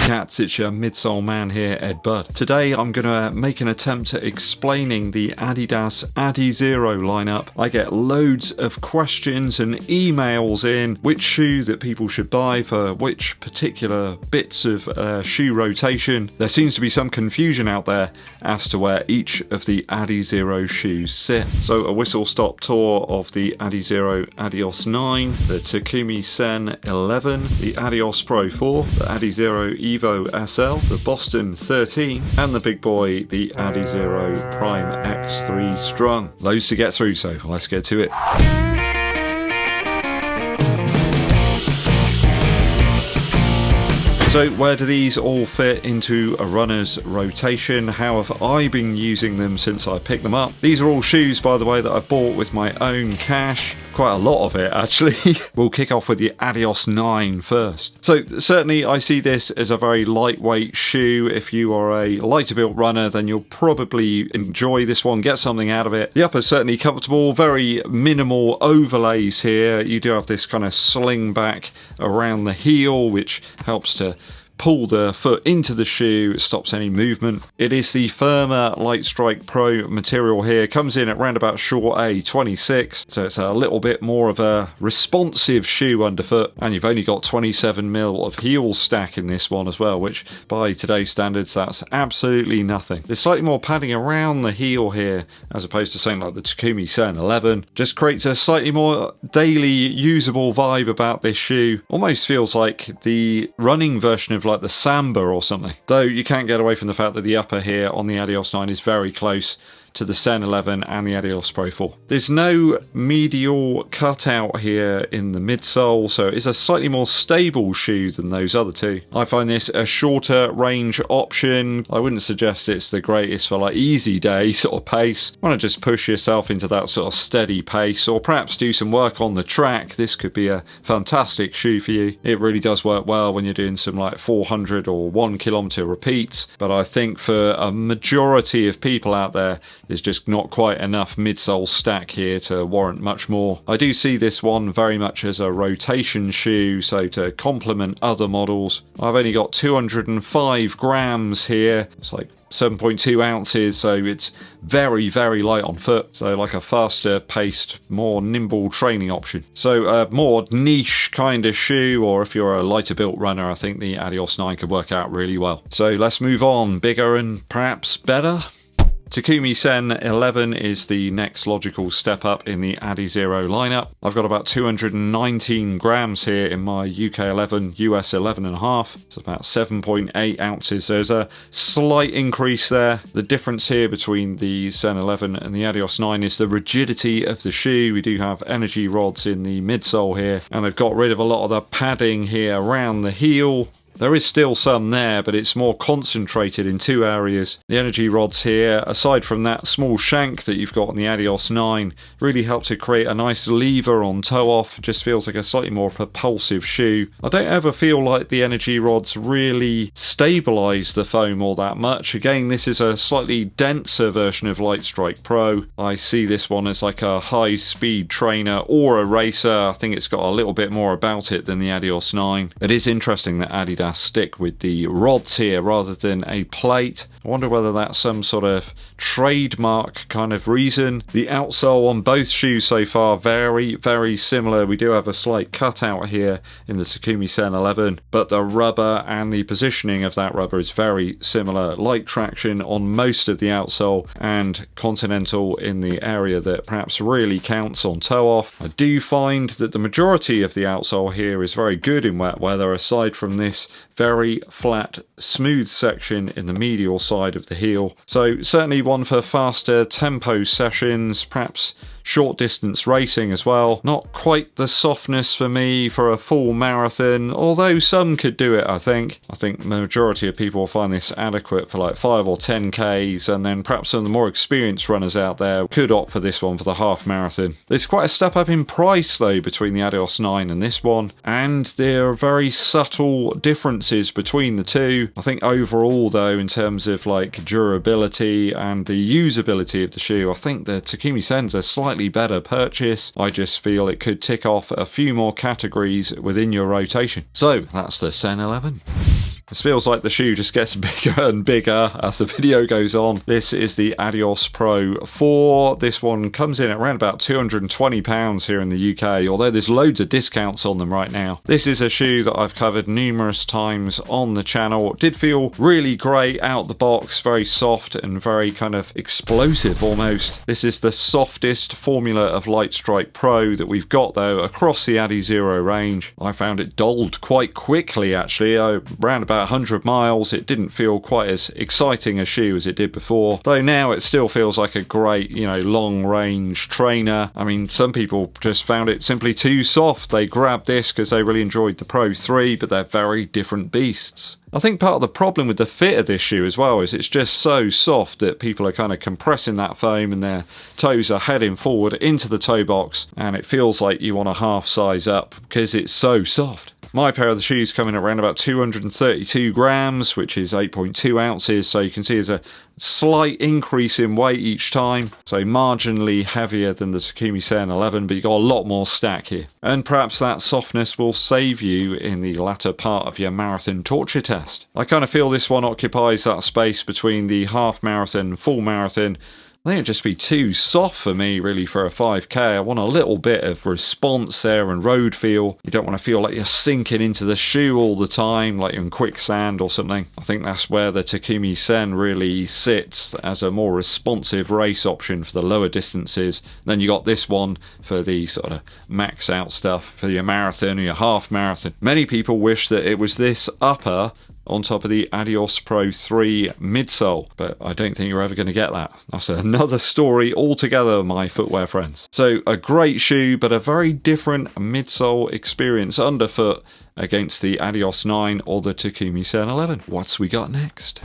cats, it's your midsole man here, EDDBUD. Today I'm going to make an attempt at explaining the Adidas Adizero lineup. I get loads of questions and emails in which shoe that people should buy for which particular bits of shoe rotation. There seems to be some confusion out there as to where each of the Adizero shoes sit. So a whistle-stop tour of the Adizero Adios 9, the Takum Sen 11, the Addios Pro 4, the Adizero EVO SL, the Boston 13, and the big boy, the Adizero Primex3 Strung. Loads to get through, so let's get to it. So where do these all fit into a runner's rotation? How have I been using them since I picked them up? These are all shoes, by the way, that I bought with my own cash. Quite a lot of it, actually. We'll kick off with the Adios 9 first. So certainly I see this as a very lightweight shoe. If you are a lighter built runner, then you'll probably enjoy this one, get something out of it. The upper's certainly comfortable, very minimal overlays here. You do have this kind of sling back around the heel, which helps to pull the foot into the shoe, it stops any movement. It is the firmer Light Strike Pro material here, comes in at around about short A 26, so it's a little bit more of a responsive shoe underfoot, and you've only got 27mm of heel stack in this one as well, which by today's standards that's absolutely nothing. There's slightly more padding around the heel here as opposed to something like the Takum Sen 11. Just creates a slightly more daily usable vibe about this shoe. Almost feels like the running version of like the Samba or something, though you can't get away from the fact that the upper here on the Adios 9 is very close to the Sen 11 and the Adios Pro 4. There's no medial cutout here in the midsole, so it's a slightly more stable shoe than those other two. I find this a shorter range option. I wouldn't suggest it's the greatest for like easy day sort of pace. You want to just push yourself into that sort of steady pace, or perhaps do some work on the track. This could be a fantastic shoe for you. It really does work well when you're doing some like 400 or 1 kilometer repeats, but I think for a majority of people out there, there's just not quite enough midsole stack here to warrant much more. I do see this one very much as a rotation shoe, so to complement other models. I've only got 205 grams here. It's like 7.2 ounces, so it's very, very light on foot. So like a faster paced, more nimble training option. So a more niche kind of shoe, or if you're a lighter built runner, I think the Adios 9 could work out really well. So let's move on. Bigger and perhaps better. Takum Sen 11 is the next logical step up in the Adizero lineup. I've got about 219 grams here in my UK 11, US 11.5. It's about 7.8 ounces. There's a slight increase there. The difference here between the Sen 11 and the Adios 9 is the rigidity of the shoe. We do have energy rods in the midsole here, and they've got rid of a lot of the padding here around the heel. There is still some there, but it's more concentrated in two areas. The energy rods here, aside from that small shank that you've got on the Adios 9, really help to create a nice lever on toe off. It just feels like a slightly more propulsive shoe. I don't ever feel like the energy rods really stabilise the foam all that much. Again, this is a slightly denser version of Light Strike Pro. I see this one as like a high-speed trainer or a racer. I think it's got a little bit more about it than the Adios 9. It is interesting that Adidas stick with the rods here rather than a plate. I wonder whether that's some sort of trademark kind of reason. The outsole on both shoes so far very, very similar. We do have a slight cutout here in the Takum Sen 11, but the rubber and the positioning of that rubber is very similar. Light traction on most of the outsole and continental in the area that perhaps really counts on toe off. I do find that the majority of the outsole here is very good in wet weather, aside from this very flat, smooth section in the medial side of the heel. So certainly one for faster tempo sessions, perhaps short distance racing as well. Not quite the softness for me for a full marathon, although some could do it, I think. I think the majority of people will find this adequate for like 5 or 10Ks, and then perhaps some of the more experienced runners out there could opt for this one for the half marathon. There's quite a step up in price though between the Adios 9 and this one, and there are very subtle differences between the two. I think overall though, in terms of like durability and the usability of the shoe, I think the Takum Sen's a slightly better purchase. I just feel it could tick off a few more categories within your rotation. So that's the Sen 11. This feels like the shoe just gets bigger and bigger as the video goes on. This is the Adios Pro 4. This one comes in at around about £220 here in the UK, although there's loads of discounts on them right now. This is a shoe that I've covered numerous times on the channel. It did feel really great out the box, very soft and very kind of explosive almost. This is the softest formula of Light Strike Pro that we've got though across the Adizero range. I found it dulled quite quickly actually. Around about 100 miles it didn't feel quite as exciting a shoe as it did before, though now it still feels like a great, you know, long range trainer. I mean, some people just found it simply too soft. They grabbed this because they really enjoyed the Pro 3, but they're very different beasts. I think part of the problem with the fit of this shoe as well is it's just so soft that people are kind of compressing that foam and their toes are heading forward into the toe box, and it feels like you want a half size up because it's so soft. My pair of the shoes come in around about 232 grams, which is 8.2 ounces, so you can see there's a slight increase in weight each time, so marginally heavier than the Takumi Sen 11, but you've got a lot more stack here. And perhaps that softness will save you in the latter part of your marathon torture test. I kind of feel this one occupies that space between the half marathon and full marathon. I think it'd just be too soft for me really for a 5k. I want a little bit of response there and road feel. You don't want to feel like you're sinking into the shoe all the time, like you're in quicksand or something. I think that's where the Takumi Sen really sits as a more responsive race option for the lower distances. Then you got this one for the sort of max out stuff for your marathon or your half marathon. Many people wish that it was this upper on top of the Adios Pro 3 midsole, but I don't think you're ever going to get that. That's another story altogether, my footwear friends. So a great shoe, but a very different midsole experience underfoot against the Adios 9 or the Takumi Sen 11. What's we got next?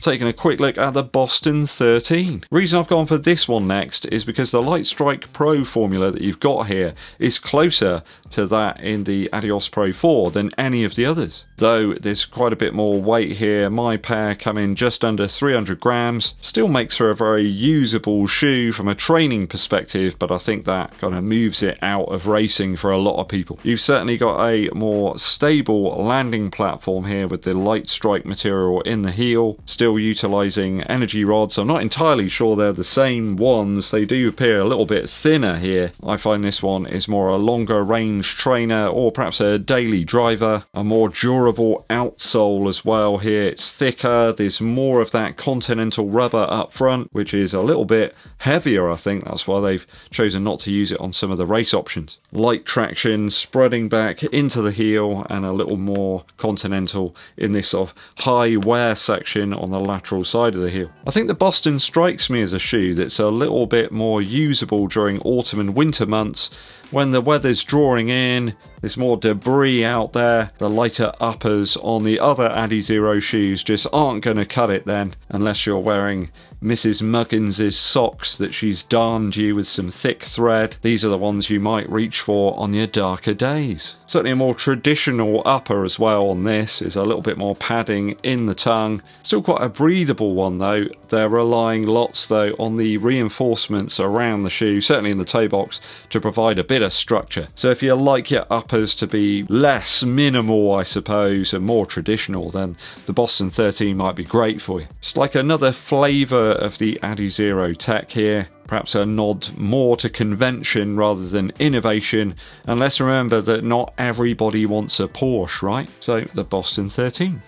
Taking a quick look at the Boston 13. Reason I've gone for this one next is because the Light Strike Pro formula that you've got here is closer to that in the Adios Pro 4 than any of the others. Though there's quite a bit more weight here. My pair come in just under 300 grams. Still makes for a very usable shoe from a training perspective, but I think that kind of moves it out of racing for a lot of people. You've certainly got a more stable landing platform here with the Light Strike material in the heel. Still utilizing energy rods. I'm not entirely sure they're the same ones. They do appear a little bit thinner here. I find this one is more a longer range trainer or perhaps a daily driver. A more durable outsole as well here. It's thicker. There's more of that continental rubber up front, which is a little bit heavier. I think that's why they've chosen not to use it on some of the race options. Light traction spreading back into the heel and a little more continental in this sort of high wear section on the lateral side of the heel. I think the Boston strikes me as a shoe that's a little bit more usable during autumn and winter months when the weather's drawing in. There's more debris out there. The lighter uppers on the other Adizero shoes just aren't going to cut it then, unless you're wearing Mrs. Muggins's socks that she's darned you with some thick thread. These are the ones you might reach for on your darker days. Certainly a more traditional upper as well on this. Is a little bit more padding in the tongue. Still quite a breathable one though. They're relying lots though on the reinforcements around the shoe, certainly in the toe box, to provide a bit of structure. So if you like your uppers to be less minimal, I suppose, and more traditional, then the Boston 13 might be great for you. It's like another flavour of the Adizero tech here. Perhaps a nod more to convention rather than innovation, and let's remember that not everybody wants a Porsche, right? So the Boston 13.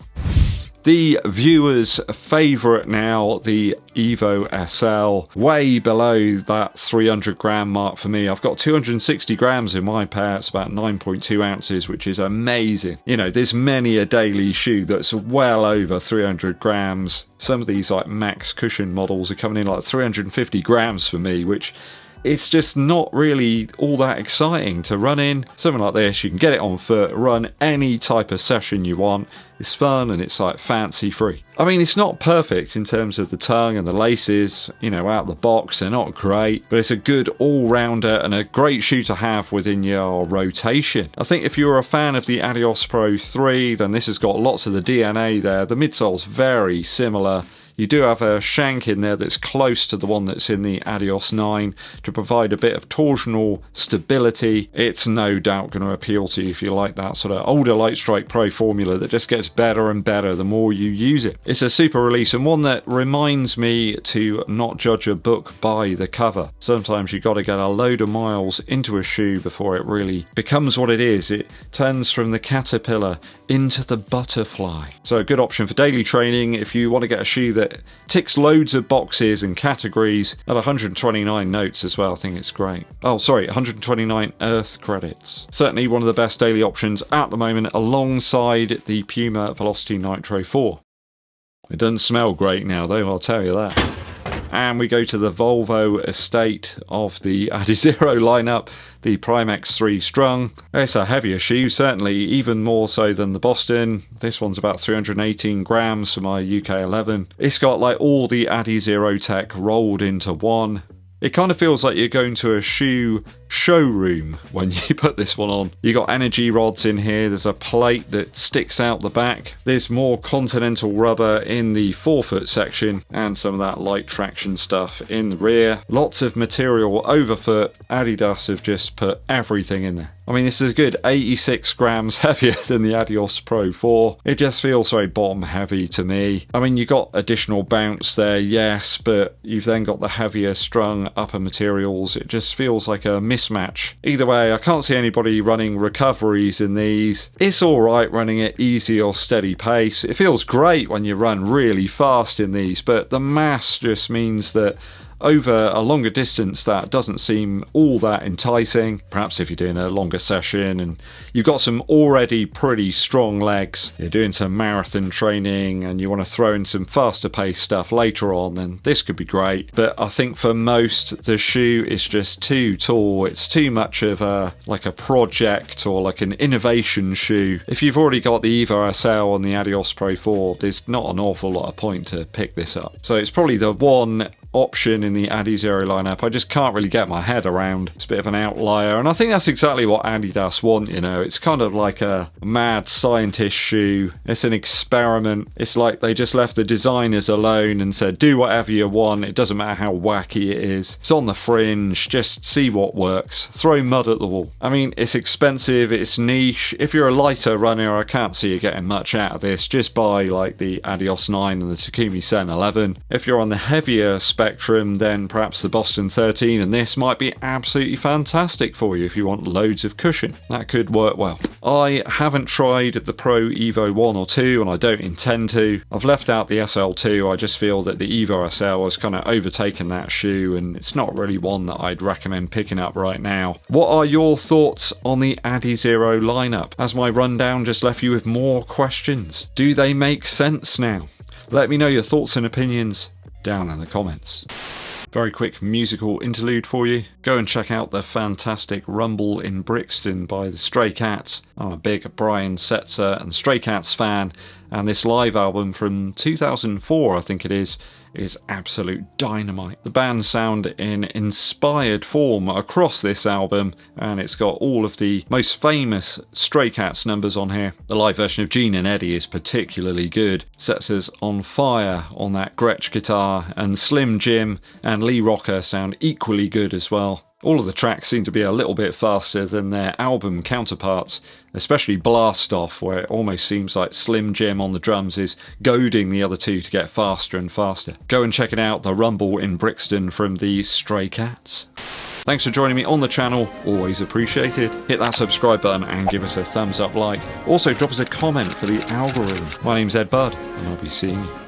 The viewer's favourite now, the EVO SL, way below that 300 gram mark for me. I've got 260 grams in my pair. It's about 9.2 ounces, which is amazing. You know, there's many a daily shoe that's well over 300 grams. Some of these like max cushion models are coming in like 350 grams for me, which it's just not really all that exciting to run in. Something like this, you can get it on foot, run any type of session you want. It's fun and it's like fancy free. I mean, it's not perfect in terms of the tongue and the laces, you know, out the box, they're not great, but it's a good all-rounder and a great shoe to have within your rotation. I think if you're a fan of the Adios Pro 3, then this has got lots of the DNA there. The midsole's very similar. You do have a shank in there that's close to the one that's in the Adios 9 to provide a bit of torsional stability. It's no doubt going to appeal to you if you like that sort of older Light Strike Pro formula that just gets better and better the more you use it. It's a super release, and one that reminds me to not judge a book by the cover. Sometimes you've got to get a load of miles into a shoe before it really becomes what it is. It turns from the caterpillar into the butterfly. So a good option for daily training if you want to get a shoe that ticks loads of boxes and categories. At 129 notes as well, I think it's great. Oh, sorry, 129 Earth credits. Certainly one of the best daily options at the moment, alongside the Puma Velocity Nitro 4. It doesn't smell great now though, I'll tell you that. And we go to the Volvo estate of the Adizero lineup, the Primex3 Strung. It's a heavier shoe, certainly, even more so than the Boston. This one's about 318 grams for my UK11. It's got like all the Adizero tech rolled into one. It kind of feels like you're going to a shoe showroom when you put this one on. You got energy rods in here, there's a plate that sticks out the back, there's more continental rubber in the forefoot section, and some of that light traction stuff in the rear. Lots of material overfoot. Adidas have just put everything in there. I mean, this is a good 86 grams heavier than the Adios Pro 4. It just feels very bottom heavy to me. I mean, you got additional bounce there, yes, but you've then got the heavier strung upper materials. It just feels like a mismatch. Either way, I can't see anybody running recoveries in these. It's alright running at easy or steady pace. It feels great when you run really fast in these, but the mass just means that over a longer distance that doesn't seem all that enticing. Perhaps if you're doing a longer session and you've got some already pretty strong legs, you're doing some marathon training and you want to throw in some faster paced stuff later on, then this could be great. But I think for most, the shoe is just too tall. It's too much of a project or like an innovation shoe. If you've already got the EVO SL and the Adios Pro 4, there's not an awful lot of point to pick this up. So it's probably the one option in the Adizero lineup I just can't really get my head around. It's a bit of an outlier, and I think that's exactly what Adidas want, you know. It's kind of like a mad scientist shoe. It's an experiment. It's like they just left the designers alone and said, do whatever you want, it doesn't matter how wacky it is. It's on the fringe, just see what works. Throw mud at the wall. I mean, it's expensive, it's niche. If you're a lighter runner, I can't see you getting much out of this. Just buy like the Adios 9 and the Takumi Sen 11. If you're on the heavier spectrum, then perhaps the Boston 13 and this might be absolutely fantastic for you if you want loads of cushion. That could work well. I haven't tried the Pro Evo 1 or 2 and I don't intend to. I've left out the SL2. I just feel that the Evo SL has kind of overtaken that shoe and it's not really one that I'd recommend picking up right now. What are your thoughts on the Adizero lineup? Has my rundown just left you with more questions? Do they make sense now? Let me know your thoughts and opinions down in the comments. Very quick musical interlude for you. Go and check out the fantastic Rumble in Brixton by the Stray Cats. I'm a big Brian Setzer and Stray Cats fan, and this live album from 2004, I think it is absolute dynamite. The band sound in inspired form across this album, and it's got all of the most famous Stray Cats numbers on here. The live version of Gene and Eddie is particularly good. Sets us on fire on that Gretsch guitar, and Slim Jim and Lee Rocker sound equally good as well. All of the tracks seem to be a little bit faster than their album counterparts, especially Blast Off, where it almost seems like Slim Jim on the drums is goading the other two to get faster and faster. Go and check it out, the Rumble in Brixton from the Stray Cats. Thanks for joining me on the channel, always appreciated. Hit that subscribe button and give us a thumbs up like. Also drop us a comment for the algorithm. My name's EDDBUD and I'll be seeing you